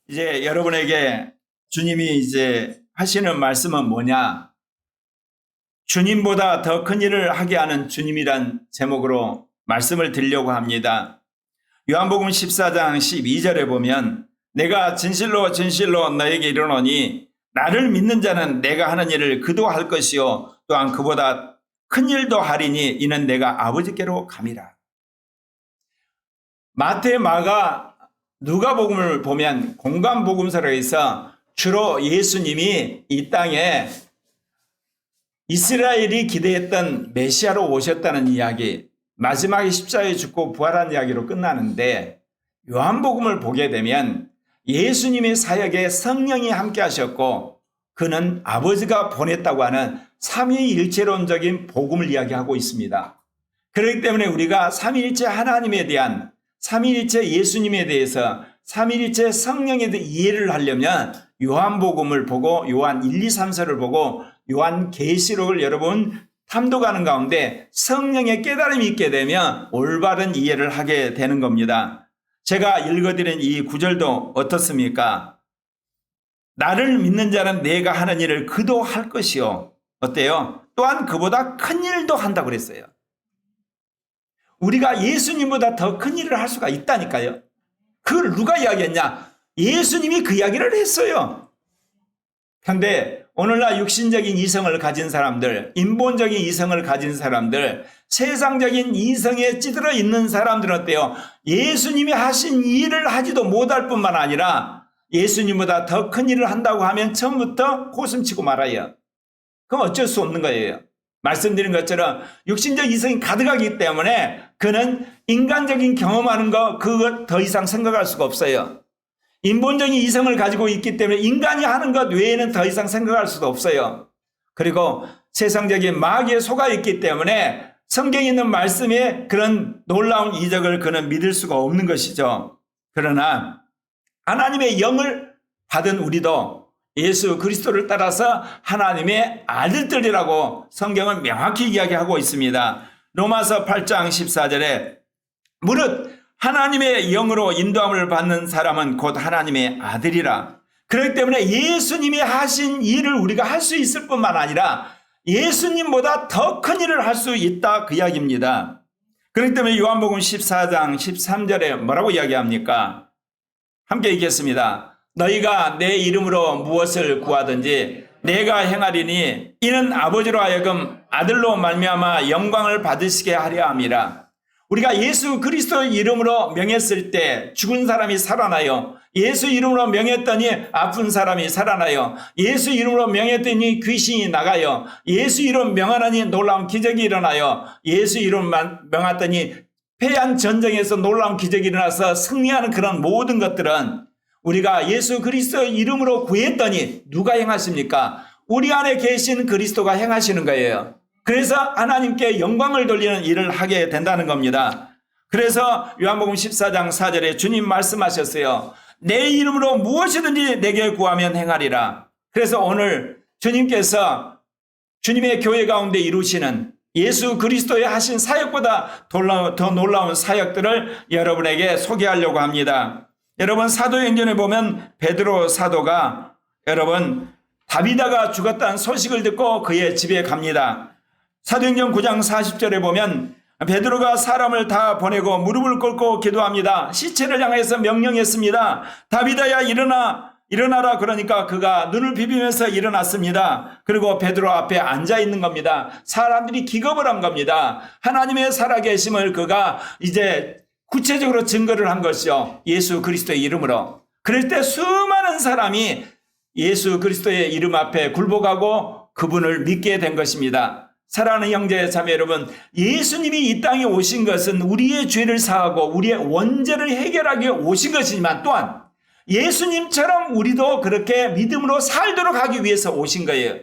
이제 여러분에게 주님이 이제 하시는 말씀은 뭐냐? 주님보다 더 큰 일을 하게 하는 주님이란 제목으로 말씀을 드리려고 합니다. 요한복음 14장 12절에 보면 내가 진실로 진실로 너에게 이르노니 나를 믿는 자는 내가 하는 일을 그도 할 것이요 또한 그보다 큰 일도 하리니 이는 내가 아버지께로 감이라. 마태, 마가, 누가복음을 보면 공관복음서로 해서 주로 예수님이 이 땅에 이스라엘이 기대했던 메시아로 오셨다는 이야기, 마지막에 십자가에 죽고 부활한 이야기로 끝나는데, 요한복음을 보게 되면 예수님의 사역에 성령이 함께 하셨고 그는 아버지가 보냈다고 하는 삼위일체론적인 복음을 이야기하고 있습니다. 그렇기 때문에 우리가 삼위일체 하나님에 대한, 삼위일체 예수님에 대해서, 삼위일체 성령에 대해 이해를 하려면 요한복음을 보고 요한 1, 2, 3서를 보고 요한계시록을 여러분 탐독하는 가운데 성령의 깨달음이 있게 되면 올바른 이해를 하게 되는 겁니다. 제가 읽어드린 이 구절도 어떻습니까? 나를 믿는 자는 내가 하는 일을 그도 할 것이요. 어때요? 또한 그보다 큰 일도 한다고 그랬어요. 우리가 예수님보다 더 큰 일을 할 수가 있다니까요. 그걸 누가 이야기했냐? 예수님이 그 이야기를 했어요. 그런데 오늘날 육신적인 이성을 가진 사람들, 인본적인 이성을 가진 사람들, 세상적인 이성에 찌들어 있는 사람들은 어때요? 예수님이 하신 일을 하지도 못할 뿐만 아니라 예수님보다 더 큰 일을 한다고 하면 처음부터 고슴치고 말아요. 그럼 어쩔 수 없는 거예요. 말씀드린 것처럼 육신적 이성이 가득하기 때문에 그는 인간적인 경험하는 거 그거 더 이상 생각할 수가 없어요. 인본적인 이성을 가지고 있기 때문에 인간이 하는 것 외에는 더 이상 생각할 수도 없어요. 그리고 세상적인 마귀에 속아 있기 때문에 성경에 있는 말씀에 그런 놀라운 이적을 그는 믿을 수가 없는 것이죠. 그러나 하나님의 영을 받은 우리도 예수 그리스도를 따라서 하나님의 아들들이라고 성경은 명확히 이야기하고 있습니다. 로마서 8장 14절에 무릇 하나님의 영으로 인도함을 받는 사람은 곧 하나님의 아들이라. 그렇기 때문에 예수님이 하신 일을 우리가 할 수 있을 뿐만 아니라 예수님보다 더 큰 일을 할 수 있다 그 이야기입니다. 그렇기 때문에 요한복음 14장 13절에 뭐라고 이야기합니까? 함께 읽겠습니다. 너희가 내 이름으로 무엇을 구하든지 내가 행하리니 이는 아버지로 하여금 아들로 말미암아 영광을 받으시게 하려 함이라. 우리가 예수 그리스도 이름으로 명했을 때 죽은 사람이 살아나요. 예수 이름으로 명했더니 아픈 사람이 살아나요. 예수 이름으로 명했더니 귀신이 나가요. 예수 이름 명하더니 놀라운 기적이 일어나요. 예수 이름 명했더니 패한 전쟁에서 놀라운 기적이 일어나서 승리하는 그런 모든 것들은 우리가 예수 그리스도 이름으로 구했더니 누가 행하십니까? 우리 안에 계신 그리스도가 행하시는 거예요. 그래서 하나님께 영광을 돌리는 일을 하게 된다는 겁니다. 그래서 요한복음 14장 4절에 주님 말씀하셨어요. 내 이름으로 무엇이든지 내게 구하면 행하리라. 그래서 오늘 주님께서 주님의 교회 가운데 이루시는 예수 그리스도의 하신 사역보다 더 놀라운 사역들을 여러분에게 소개하려고 합니다. 여러분 사도행전에 보면 베드로 사도가 여러분 다비다가 죽었다는 소식을 듣고 그의 집에 갑니다. 사도행전 9장 40절에 보면 베드로가 사람을 다 보내고 무릎을 꿇고 기도합니다. 시체를 향해서 명령했습니다. 다비다야 일어나라. 그러니까 그가 눈을 비비면서 일어났습니다. 그리고 베드로 앞에 앉아 있는 겁니다. 사람들이 기겁을 한 겁니다. 하나님의 살아계심을 그가 이제 구체적으로 증거를 한 것이요. 예수 그리스도의 이름으로. 그럴 때 수많은 사람이 예수 그리스도의 이름 앞에 굴복하고 그분을 믿게 된 것입니다. 사랑하는 형제 자매 여러분, 예수님이 이 땅에 오신 것은 우리의 죄를 사하고 우리의 원죄를 해결하기 위해 오신 것이지만 또한 예수님처럼 우리도 그렇게 믿음으로 살도록 하기 위해서 오신 거예요.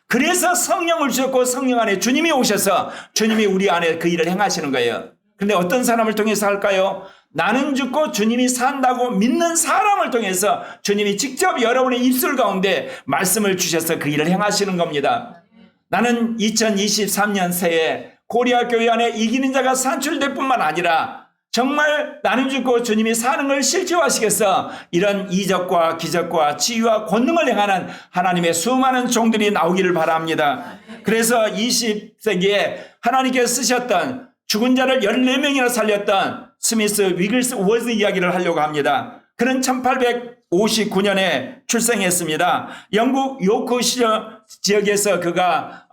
그래서 성령을 주셨고 성령 안에 주님이 오셔서 주님이 우리 안에 그 일을 행하시는 거예요. 근데 어떤 사람을 통해서 할까요? 나는 죽고 주님이 산다고 믿는 사람을 통해서 주님이 직접 여러분의 입술 가운데 말씀을 주셔서 그 일을 행하시는 겁니다. 나는 2023년 새해 코리아 교회 안에 이기는 자가 산출될 뿐만 아니라 정말 나는 죽고 주님이 사는 걸 실제화시켜서 이런 이적과 기적과 치유와 권능을 행하는 하나님의 수많은 종들이 나오기를 바랍니다. 그래서 20세기에 하나님께서 쓰셨던 죽은 자를 14명이나 살렸던 스미스 위글스 워즈 이야기를 하려고 합니다. 그는 1859년에 출생했습니다. 영국 요크 지역에서 그가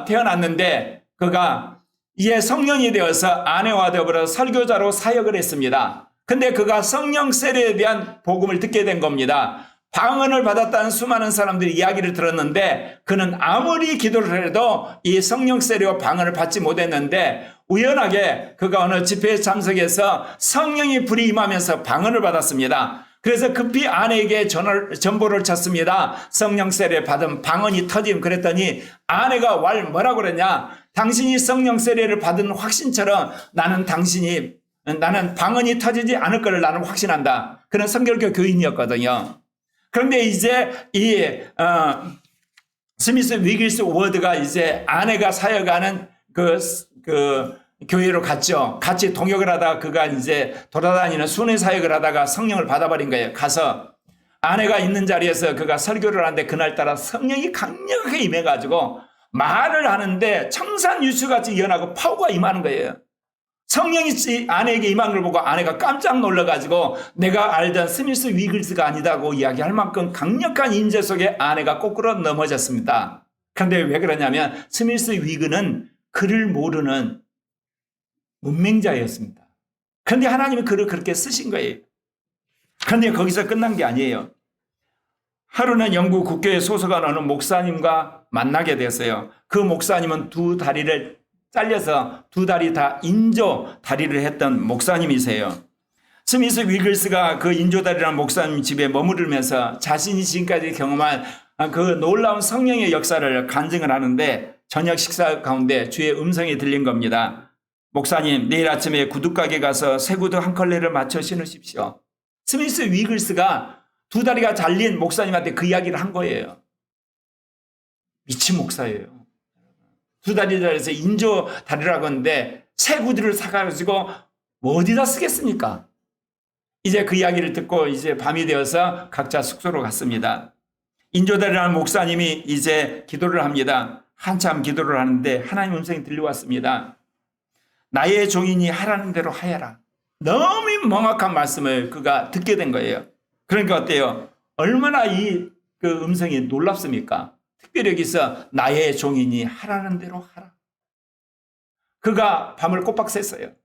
태어났는데 그가 이에 성령이 되어서 아내와 더불어 설교자로 사역을 했습니다. 근데 그가 성령 세례에 대한 복음을 듣게 된 겁니다. 방언을 받았다는 수많은 사람들이 이야기를 들었는데 그는 아무리 기도를 해도 이 성령 세례와 방언을 받지 못했는데 우연하게 그가 어느 집회에 참석해서 성령이 불이 임하면서 방언을 받았습니다. 그래서 급히 아내에게 전보를 쳤습니다. 성령 세례 받은 방언이 터짐. 그랬더니 아내가 뭐라고 그랬냐? 당신이 성령 세례를 받은 확신처럼 나는 방언이 터지지 않을 것을 나는 확신한다. 그런 성결교 교인이었거든요. 그런데 이제 스미스 위글스 워드가 이제 아내가 사역하는 그 교회로 갔죠. 같이 동역을 하다가 그가 이제 돌아다니는 순회 사역을 하다가 성령을 받아버린 거예요. 가서 아내가 있는 자리에서 그가 설교를 하는데 그날따라 성령이 강력하게 임해가지고 말을 하는데 청산유수같이 일어나고 파워가 임하는 거예요. 성령이 아내에게 임한 걸 보고 아내가 깜짝 놀라가지고 내가 알던 스미스 위글스가 아니다고 이야기할 만큼 강력한 임재 속에 아내가 거꾸로 넘어졌습니다. 그런데 왜 그러냐면 스미스 위그는 그를 모르는 문맹자였습니다. 그런데 하나님이 그를 그렇게 쓰신 거예요. 그런데 거기서 끝난 게 아니에요. 하루는 영국 국교에 소속한 어느 목사님과 만나게 됐어요. 그 목사님은 두 다리를 잘려서 두 다리 다 인조 다리를 했던 목사님이세요. 스미스 위글스가 그 인조 다리라는 목사님 집에 머무르면서 자신이 지금까지 경험한 그 놀라운 성령의 역사를 간증을 하는데 저녁 식사 가운데 주의 음성이 들린 겁니다. 목사님, 내일 아침에 구두가게 가서 새 구두 한 컬레를 맞춰 신으십시오. 스미스 위글스가 두 다리가 잘린 목사님한테 그 이야기를 한 거예요. 미친 목사예요. 두 다리 잘려서 인조 다리라고 하는데 새 구두를 사가지고 어디다 쓰겠습니까? 이제 그 이야기를 듣고 이제 밤이 되어서 각자 숙소로 갔습니다. 인조 다리라는 목사님이 이제 기도를 합니다. 한참 기도를 하는데 하나님 음성이 들려왔습니다. 나의 종인이 하라는 대로 하여라. 너무 명확한 말씀을 그가 듣게 된 거예요. 그러니까 어때요? 얼마나 그 음성이 놀랍습니까? 특별히 여기서 나의 종인이 하라는 대로 하라. 그가 밤을 꼬박 샜어요.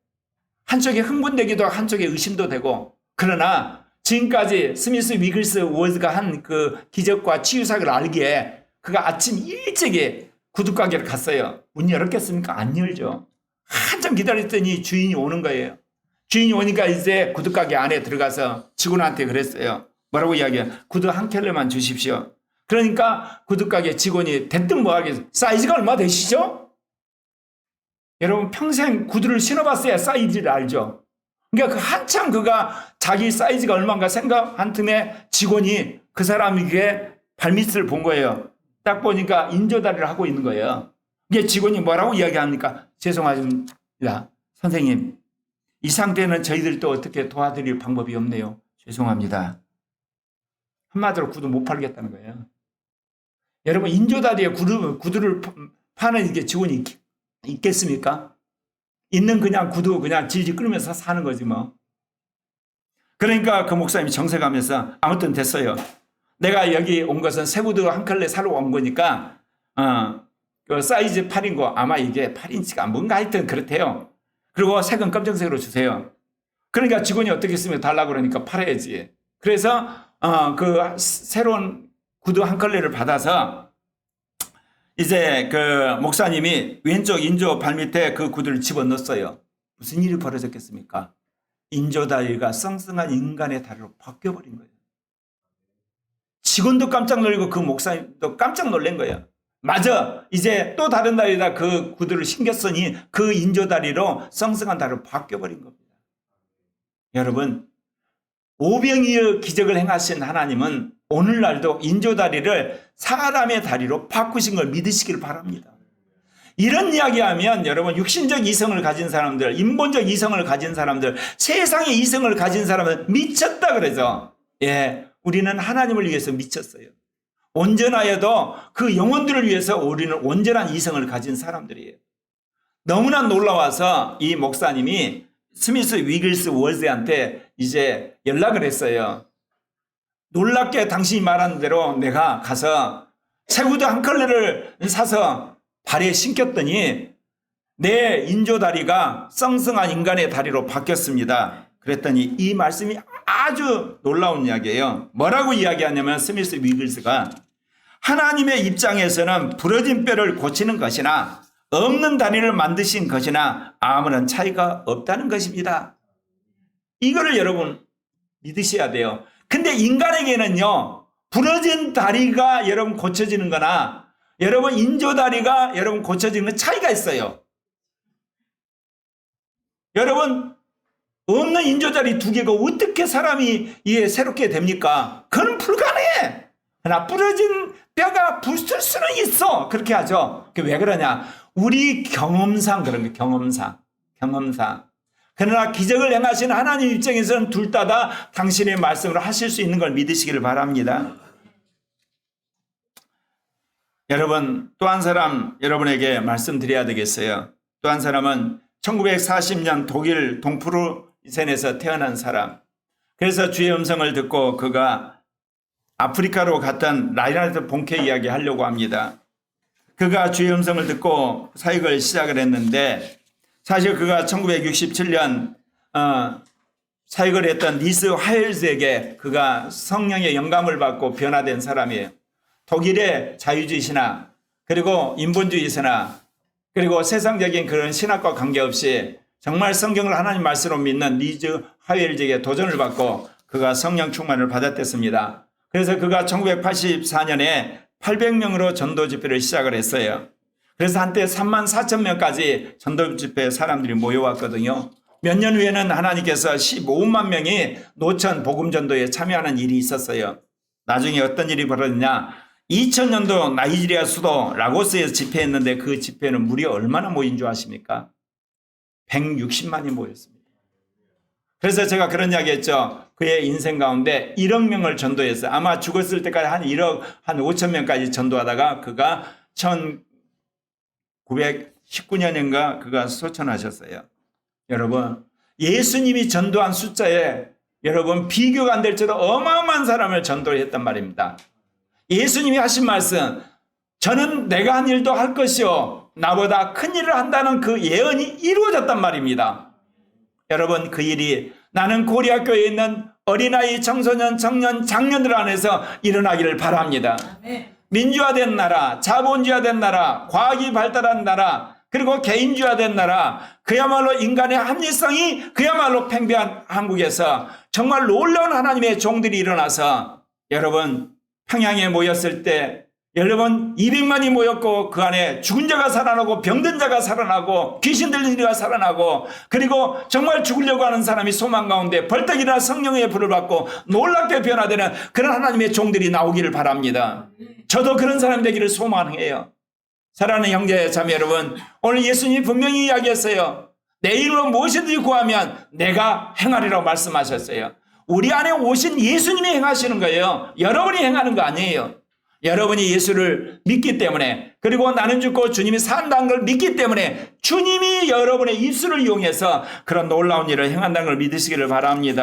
한쪽에 흥분되기도 하고 한쪽에 의심도 되고 그러나 지금까지 스미스 위글스 워즈가 한 그 기적과 치유사를 알기에 그가 아침 일찍이 구두가게를 갔어요. 문 열었겠습니까? 안 열죠. 한참 기다렸더니 주인이 오는 거예요. 주인이 오니까 이제 구두가게 안에 들어가서 직원한테 그랬어요. 뭐라고 이야기해요? 구두 한 켤레만 주십시오. 그러니까 구두가게 직원이 대뜸 뭐 하겠어요? 사이즈가 얼마 되시죠? 여러분 평생 구두를 신어봤어야 사이즈를 알죠. 그러니까 한참 그가 자기 사이즈가 얼마인가 생각한 틈에 직원이 그 사람에게 발밑을 본 거예요. 딱 보니까 인조다리를 하고 있는 거예요. 이게 직원이 뭐라고 이야기합니까? 죄송합니다. 선생님, 이 상태는 저희들도 어떻게 도와드릴 방법이 없네요. 죄송합니다. 한마디로 구두 못 팔겠다는 거예요. 여러분 인조다리에 구두를 파는 이게 직원이 있겠습니까? 있는 그냥 구두 그냥 질질 끌면서 사는 거지 뭐. 그러니까 그 목사님이 정색하면서 아무튼 됐어요. 내가 여기 온 것은 새 구두 한 켤레 사러 온 거니까 그 사이즈 8인 거 아마 이게 8인치가 뭔가 하여튼 그렇대요. 그리고 색은 검정색으로 주세요. 그러니까 직원이 어떻게 쓰면 달라고 그러니까 팔아야지. 그래서 그 새로운 구두 한 켤레를 받아서 이제 그 목사님이 왼쪽 인조 발밑에 그 구두를 집어넣었어요. 무슨 일이 벌어졌겠습니까? 인조 다리가 썽썽한 인간의 다리로 바뀌어버린 거예요. 직원도 깜짝 놀리고 그 목사님도 깜짝 놀란 거예요. 맞아. 이제 또 다른 다리에다 그 구두를 신겼으니 그 인조 다리로 썽썽한 다리로 바뀌어버린 겁니다. 여러분, 오병이어 기적을 행하신 하나님은 오늘날도 인조 다리를 사람의 다리로 바꾸신 걸 믿으시길 바랍니다. 이런 이야기하면 여러분 육신적 이성을 가진 사람들, 인본적 이성을 가진 사람들, 세상의 이성을 가진 사람들 미쳤다 그러죠. 예, 우리는 하나님을 위해서 미쳤어요. 온전하여도 그 영혼들을 위해서 우리는 온전한 이성을 가진 사람들이에요. 너무나 놀라워서 이 목사님이 스미스 위글스 월즈한테 이제 연락을 했어요. 놀랍게 당신이 말한 대로 내가 가서 새 구두 한 컬레를 사서 발에 신겼더니 내 인조다리가 썽썽한 인간의 다리로 바뀌었습니다. 그랬더니 이 말씀이 아주 놀라운 이야기예요. 뭐라고 이야기하냐면 스미스 위글스가 하나님의 입장에서는 부러진 뼈를 고치는 것이나 없는 다리를 만드신 것이나 아무런 차이가 없다는 것입니다. 이거를 여러분 믿으셔야 돼요. 근데 인간에게는요, 부러진 다리가 여러분 고쳐지는 거나 여러분 인조다리가 여러분 고쳐지는 건 차이가 있어요. 여러분 없는 인조다리 두 개가 어떻게 사람이 이게 새롭게 됩니까? 그건 불가능해. 그러나 부러진 뼈가 부술 수는 있어. 그렇게 하죠. 왜 그러냐? 우리 경험상 그런 게 경험상. 그러나 기적을 행하신 하나님 입장에서는 둘 다 당신의 말씀으로 하실 수 있는 걸 믿으시기를 바랍니다. 여러분 또 한 사람 여러분에게 말씀드려야 되겠어요. 또 한 사람은 1940년 독일 동프루센에서 태어난 사람. 그래서 주의 음성을 듣고 그가 아프리카로 갔던 라이나르트 본케 이야기 하려고 합니다. 그가 주의 음성을 듣고 사역을 시작을 했는데 사실 그가 1967년 사역을 했던 니스 하일즈에게 그가 성령의 영감을 받고 변화된 사람이에요. 독일의 자유주의 신학 그리고 인본주의 신학 그리고 세상적인 그런 신학과 관계없이 정말 성경을 하나님 말씀으로 믿는 니즈 하일즈에게 도전을 받고 그가 성령 충만을 받았댔습니다. 그래서 그가 1984년에 800명으로 전도 집회를 시작을 했어요. 그래서 한때 34,000명까지 전도 집회에 사람들이 모여왔거든요. 몇 년 후에는 하나님께서 15만 명이 노천 복음 전도에 참여하는 일이 있었어요. 나중에 어떤 일이 벌어졌냐? 2000년도 나이지리아 수도 라고스에서 집회했는데 그 집회는 무려 얼마나 모인 줄 아십니까? 160만이 모였습니다. 그래서 제가 그런 이야기 했죠. 그의 인생 가운데 1억 명을 전도했어요. 아마 죽었을 때까지 한 1억, 한 5천 명까지 전도하다가 그가 1919년인가 그가 소천하셨어요. 여러분, 예수님이 전도한 숫자에 여러분 비교가 안 될 정도로 어마어마한 사람을 전도했단 말입니다. 예수님이 하신 말씀, 저는 내가 한 일도 할 것이요 나보다 큰 일을 한다는 그 예언이 이루어졌단 말입니다. 여러분 그 일이 나는 고리학교에 있는 어린아이, 청소년, 청년, 장년들 안에서 일어나기를 바랍니다. 민주화된 나라, 자본주의화된 나라, 과학이 발달한 나라, 그리고 개인주의화된 나라, 그야말로 인간의 합리성이 그야말로 팽배한 한국에서 정말 놀라운 하나님의 종들이 일어나서 여러분 평양에 모였을 때 여러분 200만이 모였고 그 안에 죽은 자가 살아나고 병든 자가 살아나고 귀신 들린 자가 살아나고 그리고 정말 죽으려고 하는 사람이 소망 가운데 벌떡 일어나 성령의 불을 받고 놀랍게 변화되는 그런 하나님의 종들이 나오기를 바랍니다. 저도 그런 사람 되기를 소망해요. 사랑하는 형제 자매 여러분, 오늘 예수님이 분명히 이야기했어요. 내 이름으로 무엇이든지 구하면 내가 행하리라고 말씀하셨어요. 우리 안에 오신 예수님이 행하시는 거예요. 여러분이 행하는 거 아니에요. 여러분이 예수를 믿기 때문에 그리고 나는 죽고 주님이 산다는 걸 믿기 때문에 주님이 여러분의 입술을 이용해서 그런 놀라운 일을 행한다는 걸 믿으시기를 바랍니다.